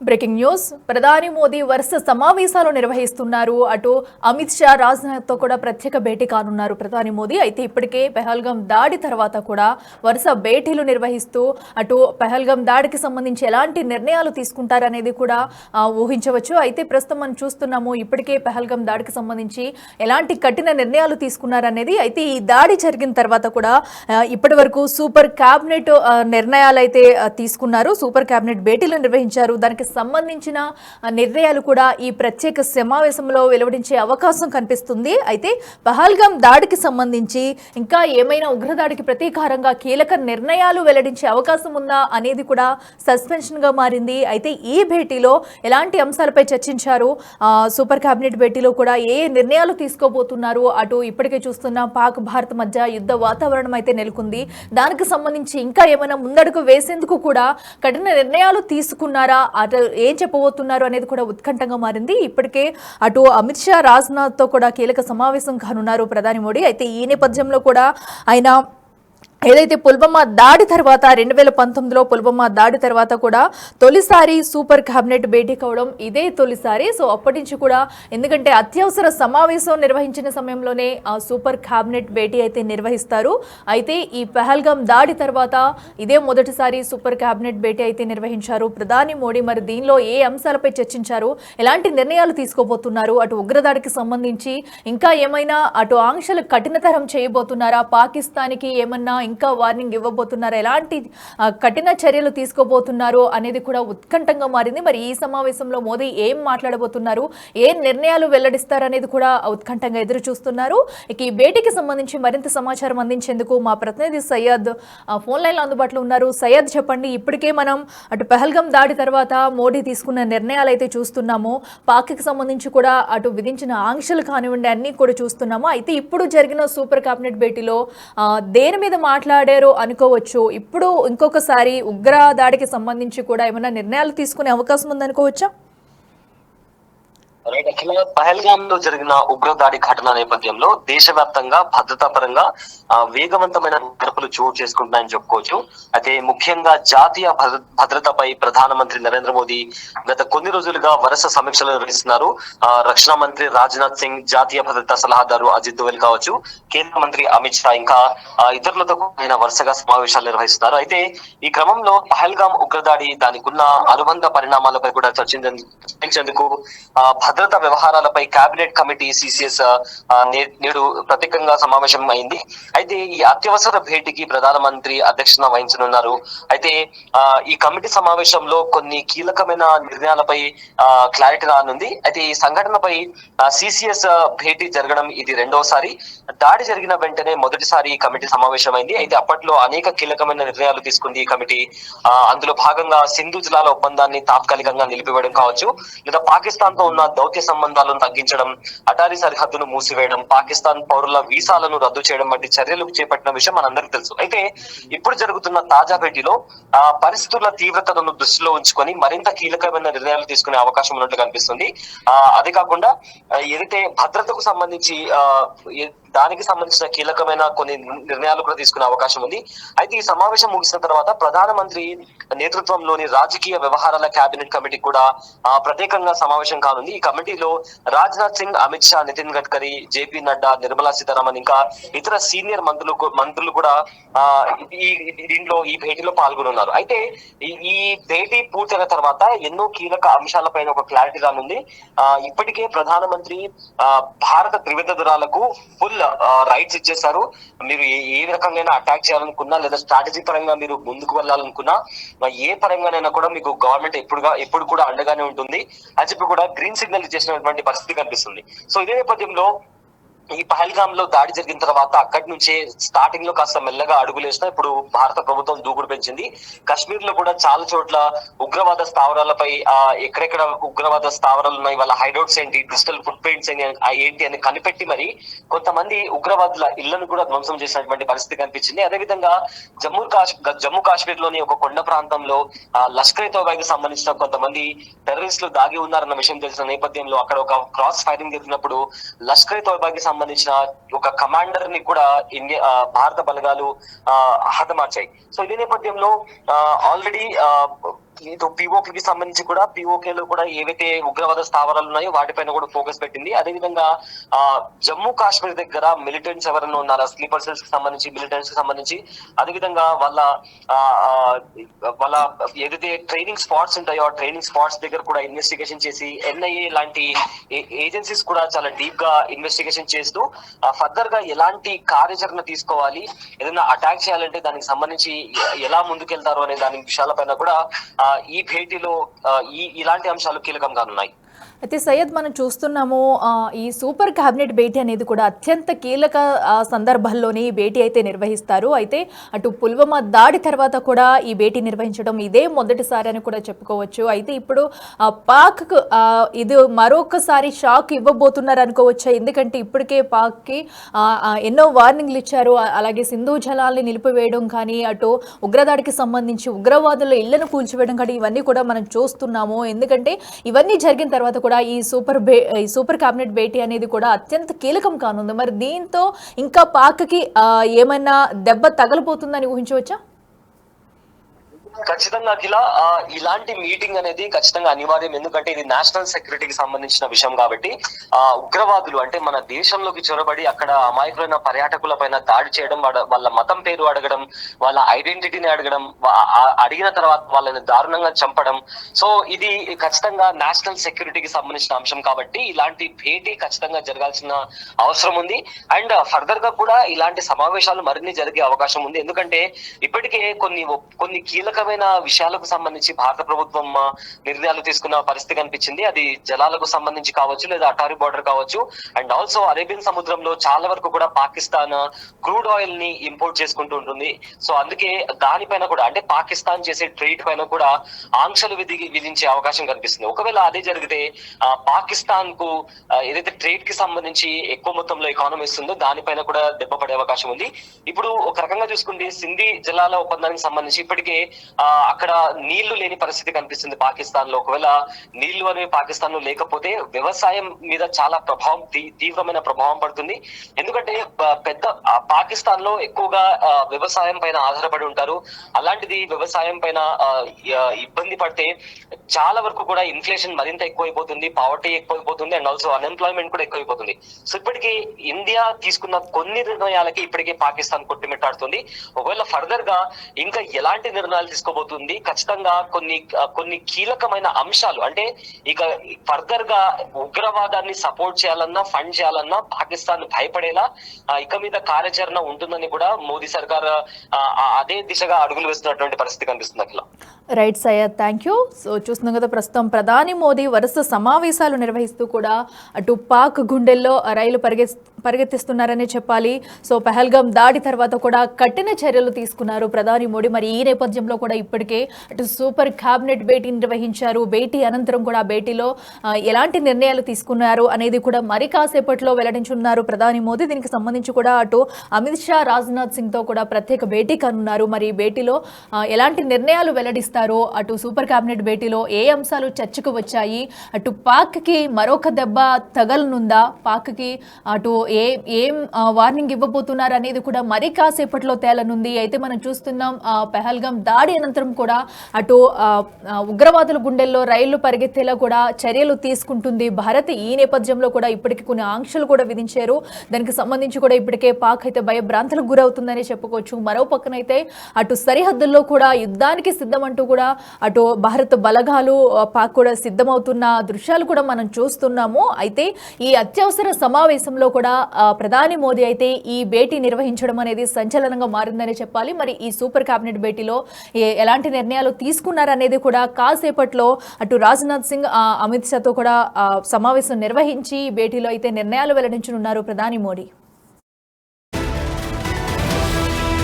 Breaking news. ప్రధాని మోదీ వరుస సమావేశాలు నిర్వహిస్తున్నారు. అటు అమిత్ షా, రాజ్నాథ్ తో కూడా ప్రత్యేక భేటీ కానున్నారు ప్రధాని మోదీ. అయితే ఇప్పటికే పెహల్గాం దాడి తర్వాత కూడా వరుస భేటీలు నిర్వహిస్తూ అటు పెహల్గాం దాడికి సంబంధించి ఎలాంటి నిర్ణయాలు తీసుకుంటారనేది కూడా ఊహించవచ్చు. అయితే ప్రస్తుతం మనం చూస్తున్నాము ఇప్పటికే పెహల్గాం దాడికి సంబంధించి ఎలాంటి కఠిన నిర్ణయాలు తీసుకున్నారనేది. అయితే ఈ దాడి జరిగిన తర్వాత కూడా ఇప్పటి వరకు సూపర్ క్యాబినెట్ నిర్ణయాలు అయితే తీసుకున్నారు. సూపర్ క్యాబినెట్ భేటీలు నిర్వహించారు. దానికి సంబంధించిన నిర్ణయాలు కూడా ఈ ప్రత్యేక సమావేశంలో వెలువడించే అవకాశం కనిపిస్తుంది. అయితే పహల్గాం దాడికి సంబంధించి ఇంకా ఏమైనా ఉగ్రదాడికి ప్రతీకారంగా కీలక నిర్ణయాలు వెల్లడించే అవకాశం ఉందా అనేది కూడా సస్పెన్షన్ గా మారింది. అయితే ఈ భేటీలో ఎలాంటి అంశాలపై చర్చించారు, సూపర్ కేబినెట్ భేటీలో కూడా ఏ నిర్ణయాలు తీసుకోబోతున్నారు, అటు ఇప్పటికే చూస్తున్న పాక్ భారత్ మధ్య యుద్ధ వాతావరణం అయితే నెలకొంది. దానికి సంబంధించి ఇంకా ఏమైనా ముందడుగు వేసేందుకు కూడా కఠిన నిర్ణయాలు తీసుకున్నారా, అటు ఏం చెప్పబోతున్నారు అనేది కూడా ఉత్కంఠంగా మారింది. ఇప్పటికే అటు అమిత్ షా, రాజ్నాథ్ తో కూడా కీలక సమావేశం కానున్నారు ప్రధాని మోడీ. అయితే ఈ నేపథ్యంలో కూడా ఆయన ఏదైతే పుల్వామా దాడి తర్వాత 2019లో పుల్వామా దాడి తర్వాత కూడా తొలిసారి సూపర్ కేబినెట్ భేటీ కావడం ఇదే తొలిసారి. సో అప్పటి నుంచి కూడా ఎందుకంటే అత్యవసర సమావేశం నిర్వహించిన సమయంలోనే ఆ సూపర్ కేబినెట్ భేటీ అయితే నిర్వహిస్తారు. అయితే ఈ పహల్గాం దాడి తర్వాత ఇదే మొదటిసారి సూపర్ కేబినెట్ భేటీ అయితే నిర్వహించారు ప్రధాని మోడీ. మరి దీనిలో ఏ అంశాలపై చర్చించారు, ఎలాంటి నిర్ణయాలు తీసుకోబోతున్నారు, అటు ఉగ్రదాడికి సంబంధించి ఇంకా ఏమైనా అటు ఆంక్షలు కఠినతరం చేయబోతున్నారా, పాకిస్తాన్కి ఏమన్నా ఇంకా వార్నింగ్ ఇవ్వబోతున్నారు, ఎలాంటి కఠిన చర్యలు తీసుకోబోతున్నారు అనేది కూడా ఉత్కంఠంగా మారింది. మరి ఈ సమావేశంలో మోదీ ఏం మాట్లాడబోతున్నారు, ఏ నిర్ణయాలు వెల్లడిస్తారనేది కూడా ఉత్కంఠంగా ఎదురు చూస్తున్నారు. ఇక ఈ భేటీకి సంబంధించి మరింత సమాచారం అందించేందుకు మా ప్రతినిధి సయ్యద్ ఫోన్ లైన్ అందుబాటులో ఉన్నారు. సయ్యద్, చెప్పండి. ఇప్పటికే మనం అటు పహల్గాం దాడి తర్వాత మోడీ తీసుకున్న నిర్ణయాలు అయితే చూస్తున్నాము, పాక్కి సంబంధించి కూడా అటు విధించిన ఆంక్షలు కానివ్వండి అన్ని కూడా చూస్తున్నాము. అయితే ఇప్పుడు జరిగిన సూపర్ కేబినెట్ భేటీలో దేని మీద మాట్లాడారో అనుకోవచ్చు. ఇప్పుడు ఇంకొకసారి ఉగ్ర దాడికి సంబంధించి కూడా ఏమైనా నిర్ణయాలు తీసుకునే అవకాశం ఉందనుకోవచ్చా? పహల్గామ్ లో జరిగిన ఉగ్రదాడి ఘటన నేపథ్యంలో దేశవ్యాప్తంగా భద్రతా పరంగా వేగవంతమైన మార్పులు చోటు చేసుకుంటున్నాయని చెప్పుకోవచ్చు. అయితే ముఖ్యంగా జాతీయ భద్రతపై ప్రధానమంత్రి నరేంద్ర మోదీ గత కొన్ని రోజులుగా వరుస సమీక్షలు నిర్వహిస్తున్నారు. రక్షణ మంత్రి రాజ్నాథ్ సింగ్, జాతీయ భద్రతా సలహాదారు అజిత్ దోవల్ కావచ్చు, కేంద్ర మంత్రి అమిత్ షా ఇంకా ఇతరులతో ఆయన వరుసగా సమావేశాలు నిర్వహిస్తున్నారు. అయితే ఈ క్రమంలో పహల్గామ్ ఉగ్రదాడి, దానికి ఉన్న అనుబంధ పరిణామాలపై కూడా చర్చించేందుకు భద్రతా వ్యవహారాలపై కేబినెట్ కమిటీ సిసిఎస్ నేడు ప్రత్యేకంగా సమావేశం అయింది. అయితే ఈ అత్యవసర భేటీకి ప్రధానమంత్రి అధ్యక్షత వహించనున్నారు. అయితే ఈ కమిటీ సమావేశంలో కొన్ని కీలకమైన నిర్ణయాలపై క్లారిటీ రానుంది. అయితే ఈ సంఘటనపై సిసిఎస్ భేటీ జరగడం ఇది రెండవసారి. దాడి జరిగిన వెంటనే మొదటిసారి ఈ కమిటీ సమావేశమైంది. అయితే అప్పట్లో అనేక కీలకమైన నిర్ణయాలు తీసుకుంది ఈ కమిటీ. అందులో భాగంగా సింధు జలాల ఒప్పందాన్ని తాత్కాలికంగా నిలిపివేయడం కావచ్చు, లేదా పాకిస్తాన్ తో ఉన్న దౌత్య సంబంధాలను తగ్గించడం, అటారీ సరిహద్దును మూసివేయడం, పాకిస్తాన్ పౌరుల వీసాలను రద్దు చేయడం వంటి చర్యలు చేపట్టిన విషయం మనందరికీ తెలుసు. అయితే ఇప్పుడు జరుగుతున్న తాజా భేటీలో పరిస్థితుల తీవ్రతను దృష్టిలో ఉంచుకొని మరింత కీలకమైన నిర్ణయాలు తీసుకునే అవకాశం ఉన్నట్టు కనిపిస్తుంది. అదే కాకుండా ఏదైతే భద్రతకు సంబంధించి దానికి సంబంధించిన కీలకమైన కొన్ని నిర్ణయాలు కూడా తీసుకునే అవకాశం ఉంది. అయితే ఈ సమావేశం ముగిసిన తర్వాత ప్రధానమంత్రి నేతృత్వంలోని రాజకీయ వ్యవహారాల కేబినెట్ కమిటీ కూడా ప్రత్యేకంగా సమావేశం కానుంది. ఈ కమిటీలో రాజ్నాథ్ సింగ్, అమిత్ షా, నితిన్ గడ్కరీ, జేపీ నడ్డా, నిర్మలా సీతారామన్ ఇంకా ఇతర సీనియర్ మంత్రులు కూడా దీంట్లో ఈ భేటీలో పాల్గొనున్నారు. అయితే ఈ భేటీ పూర్తయిన తర్వాత ఎన్నో కీలక అంశాలపైన ఒక క్లారిటీ రానుంది. ఇప్పటికే ప్రధానమంత్రి భారత త్రివిధ దళాలకు ఫుల్ రైట్స్ ఇచ్చేశారు. మీరు ఏ రకంగా అటాక్ చేయాలనుకున్నా, లేదా స్ట్రాటజీ పరంగా మీరు ముందుకు వెళ్ళాలనుకున్నా, ఏ పరంగానైనా కూడా మీకు గవర్నమెంట్ ఎప్పుడు కూడా అండగానే ఉంటుంది అని చెప్పి కూడా గ్రీన్ సిగ్నల్ ఇచ్చేసినటువంటి పరిస్థితి కనిపిస్తుంది. సో ఇదే నేపథ్యంలో ఈ పహల్గామ్ లో దాడి జరిగిన తర్వాత అక్కడి నుంచే స్టార్టింగ్ లో కాస్త మెల్లగా అడుగులేసినా ఇప్పుడు భారత ప్రభుత్వం దూకుడు పెంచింది. కశ్మీర్ లో కూడా చాలా చోట్ల ఉగ్రవాద స్థావరాలపై ఎక్కడెక్కడ ఉగ్రవాద స్థావరాలు ఉన్నాయి, వాళ్ళ హైడౌట్స్ ఏంటి, డిజిటల్ ఫుట్ ప్రింట్స్ ఏంటి అని కనిపెట్టి మరి కొంతమంది ఉగ్రవాదుల ఇళ్లను కూడా ధ్వంసం చేసినటువంటి పరిస్థితి కనిపించింది. అదేవిధంగా జమ్మూ కాశ్మీర్ లోని ఒక కొండ ప్రాంతంలో లష్కర్ తోబాకి సంబంధించిన కొంతమంది టెర్రరిస్టులు దాగి ఉన్నారన్న విషయం తెలిసిన నేపథ్యంలో అక్కడ ఒక క్రాస్ ఫైరింగ్ జరిగినప్పుడు లష్కర్ తోబాకి సంబంధించిన ఒక కమాండర్ ని కూడా భారత బలగాలు హతమార్చాయి. సో ఇదే నేపథ్యంలో ఆల్రెడీ ఇటు పిఓకేకి సంబంధించి కూడా పిఓకే లో కూడా ఏవైతే ఉగ్రవాద స్థావరాలు ఉన్నాయో వాటిపైన కూడా ఫోకస్ పెట్టింది. అదేవిధంగా జమ్మూ కాశ్మీర్ దగ్గర మిలిటెంట్స్ ఎవరైనా ఉన్నారా, స్లీపర్ సెల్స్ కి సంబంధించి, మిలిటెంట్స్ కి సంబంధించి, అదేవిధంగా వాళ్ళ వాళ్ళ ఏదైతే ట్రైనింగ్ స్పాట్స్ ఉంటాయో ఆ ట్రైనింగ్ స్పాట్స్ దగ్గర కూడా ఇన్వెస్టిగేషన్ చేసి ఎన్ఐఏ లాంటి ఏజెన్సీస్ కూడా చాలా డీప్ గా ఇన్వెస్టిగేషన్ చేస్తూ ఫర్దర్ గా ఎలాంటి కార్యాచరణ తీసుకోవాలి, ఏదైనా అటాక్ చేయాలంటే దానికి సంబంధించి ఎలా ముందుకెళ్తారు అనే దాని విషయాలపైన కూడా ఈ భేటీలో ఇలాంటి అంశాలు కీలకం కానున్నాయి. అయితే సయ్యద్, మనం చూస్తున్నాము ఈ సూపర్ క్యాబినెట్ భేటీ అనేది కూడా అత్యంత కీలక సందర్భాల్లోనే ఈ భేటీ అయితే నిర్వహిస్తారు. అయితే అటు పుల్వామా దాడి తర్వాత కూడా ఈ భేటీ నిర్వహించడం ఇదే మొదటిసారి అని కూడా చెప్పుకోవచ్చు. అయితే ఇప్పుడు పాక్కు ఇది మరొకసారి షాక్ ఇవ్వబోతున్నారు అనుకోవచ్చు. ఎందుకంటే ఇప్పటికే పాక్కి ఎన్నో వార్నింగ్లు ఇచ్చారు. అలాగే సింధు జలాల్ని నిలిపివేయడం కానీ, అటు ఉగ్రదాడికి సంబంధించి ఉగ్రవాదుల ఇళ్లను కూల్చివేయడం కానీ ఇవన్నీ కూడా మనం చూస్తున్నాము. ఎందుకంటే ఇవన్నీ జరిగిన తర్వాత కూడా ఈ సూపర్ క్యాబినెట్ భేటీ అనేది కూడా అత్యంత కీలకం కానుంది. మరి దీంతో ఇంకా పాక్కి ఏమైనా దెబ్బ తగలబోతుందని ఊహించవచ్చా? ఖచ్చితంగా అఖిల, ఇలాంటి మీటింగ్ అనేది ఖచ్చితంగా అనివార్యం. ఎందుకంటే ఇది నేషనల్ సెక్యూరిటీకి సంబంధించిన విషయం కాబట్టి ఉగ్రవాదులు అంటే మన దేశంలోకి చొరబడి అక్కడ అమాయకులైన పర్యాటకుల పైన దాడి చేయడం, వాళ్ళ మతం పేరు అడగడం, వాళ్ళ ఐడెంటిటీని అడగడం, అడిగిన తర్వాత వాళ్ళని దారుణంగా చంపడం. సో ఇది ఖచ్చితంగా నేషనల్ సెక్యూరిటీకి సంబంధించిన అంశం కాబట్టి ఇలాంటి భేటీ ఖచ్చితంగా జరగాల్సిన అవసరం ఉంది. అండ్ ఫర్దర్ గా కూడా ఇలాంటి సమావేశాలు మరిన్ని జరిగే అవకాశం ఉంది. ఎందుకంటే ఇప్పటికే కొన్ని కీలకమైన విషయాలకు సంబంధించి భారత ప్రభుత్వం నిర్ణయాలు తీసుకున్న పరిస్థితి కనిపించింది. అది జలాలకు సంబంధించి కావచ్చు, లేదా అటారీ బార్డర్ కావచ్చు. అండ్ ఆల్సో అరేబియన్ సముద్రంలో చాలా వరకు కూడా పాకిస్తాన్ క్రూడ్ ఆయిల్ ని ఇంపోర్ట్ చేసుకుంటూ ఉంటుంది. సో అందుకే దానిపైన కూడా అంటే పాకిస్తాన్ చేసే ట్రేడ్ పైన కూడా ఆంక్షలు విధించే అవకాశం కనిపిస్తుంది. ఒకవేళ అదే జరిగితే పాకిస్తాన్ కు ఏదైతే ట్రేడ్ కి సంబంధించి ఎక్కువ మొత్తంలో ఎకానమీ ఇస్తుందో దానిపైన కూడా దెబ్బ పడే అవకాశం ఉంది. ఇప్పుడు ఒక రకంగా చూసుకుంటే సింధు జలాల ఒప్పందానికి సంబంధించి ఇప్పటికే అక్కడ నీళ్లు లేని పరిస్థితి కనిపిస్తుంది పాకిస్తాన్ లో. ఒకవేళ నీళ్లు అనేవి పాకిస్తాన్ లో లేకపోతే వ్యవసాయం మీద చాలా తీవ్రమైన ప్రభావం పడుతుంది. ఎందుకంటే పాకిస్తాన్ లో ఎక్కువగా వ్యవసాయం పైన ఆధారపడి ఉంటారు. అలాంటిది వ్యవసాయం పైన ఇబ్బంది పడితే చాలా వరకు కూడా ఇన్ఫ్లేషన్ మరింత ఎక్కువైపోతుంది, పావర్టీ ఎక్కువైపోతుంది, అండ్ ఆల్సో అన్ఎంప్లాయ్మెంట్ కూడా ఎక్కువైపోతుంది. సో ఇప్పటికీ ఇండియా తీసుకున్న కొన్ని నిర్ణయాలకి ఇప్పటికే పాకిస్తాన్ కొట్టిమిట్టాడుతుంది. ఒకవేళ ఫర్దర్ గా ఇంకా ఎలాంటి నిర్ణయాలు తీసుకోబోతుంది, ఖచ్చితంగా కొన్ని కీలకమైన అంశాలు అంటే ఇక ఫర్దర్ గా ఉగ్రవాదాన్ని సపోర్ట్ చేయాలన్నా, ఫండ్ చేయాలన్నా పాకిస్తాన్ భయపడేలా ఇక మీద కార్యాచరణ ఉంటుందని కూడా మోదీ సర్కార్ అదే దిశగా అడుగులు వేస్తున్నటువంటి పరిస్థితి కనిపిస్తుంది. అట్లా right Syed, thank you. So చూస్తున్నాం కదా, ప్రస్తుతం ప్రధాని మోదీ వరుస సమావేశాలు నిర్వహిస్తూ కూడా అటు పాక్ గుండెల్లో రైలు పరిగెత్తిస్తున్నారనే చెప్పాలి. సో పహల్గామ్ దాడి తర్వాత కూడా కఠిన చర్యలు తీసుకున్నారు ప్రధాని మోడీ. మరి ఈ నేపథ్యంలో కూడా ఇప్పటికే అటు సూపర్ క్యాబినెట్ భేటీ నిర్వహించారు. భేటీ అనంతరం కూడా భేటీలో ఎలాంటి నిర్ణయాలు తీసుకున్నారు అనేది కూడా మరి కాసేపట్లో వెల్లడించున్నారు ప్రధాని మోదీ. దీనికి సంబంధించి కూడా అటు అమిత్ షా, రాజ్నాథ్ సింగ్ తో కూడా ప్రత్యేక భేటీ కానున్నారు. మరి ఈ భేటీలో ఎలాంటి నిర్ణయాలు వెల్లడిస్తారు, అటు సూపర్ క్యాబినెట్ భేటీలో ఏ అంశాలు చర్చకు వచ్చాయి, అటు పాక్కి మరొక దెబ్బ తగలనుందా, పాక్కి అటు ఏం వార్నింగ్ ఇవ్వబోతున్నారు అనేది కూడా మరి కాసేపట్లో తేలనుంది. అయితే మనం చూస్తున్నాం పహల్గామ్ దాడి అనంతరం కూడా అటు ఉగ్రవాదుల గుండెల్లో రైళ్లు పరిగెత్తేలా కూడా చర్యలు తీసుకుంటుంది భారత్. ఈ నేపథ్యంలో కూడా ఇప్పటికి కొన్ని ఆంక్షలు కూడా విధించారు. దానికి సంబంధించి కూడా ఇప్పటికే పాక్ అయితే భయభ్రాంతులకు గురవుతుందని చెప్పుకోవచ్చు. మరో పక్కనైతే అటు సరిహద్దుల్లో కూడా యుద్ధానికి సిద్ధమంటూ కూడా అటు భారత బలగాలు పాక్ కూడా సిద్ధమవుతున్న దృశ్యాలు కూడా మనం చూస్తున్నాము. అయితే ఈ అత్యవసర సమావేశంలో కూడా ప్రధాని మోదీ అయితే ఈ భేటీ నిర్వహించడం అనేది సంచలనంగా మారిందని చెప్పాలి. మరి ఈ సూపర్ క్యాబినెట్ భేటీలో ఎలాంటి నిర్ణయాలు తీసుకున్నారనేది కూడా కాసేపట్లో అటు రాజ్నాథ్ సింగ్, అమిత్ షాతో కూడా సమావేశం నిర్వహించి భేటీలో అయితే నిర్ణయాలు వెల్లడించనున్నారు ప్రధాని మోడీ.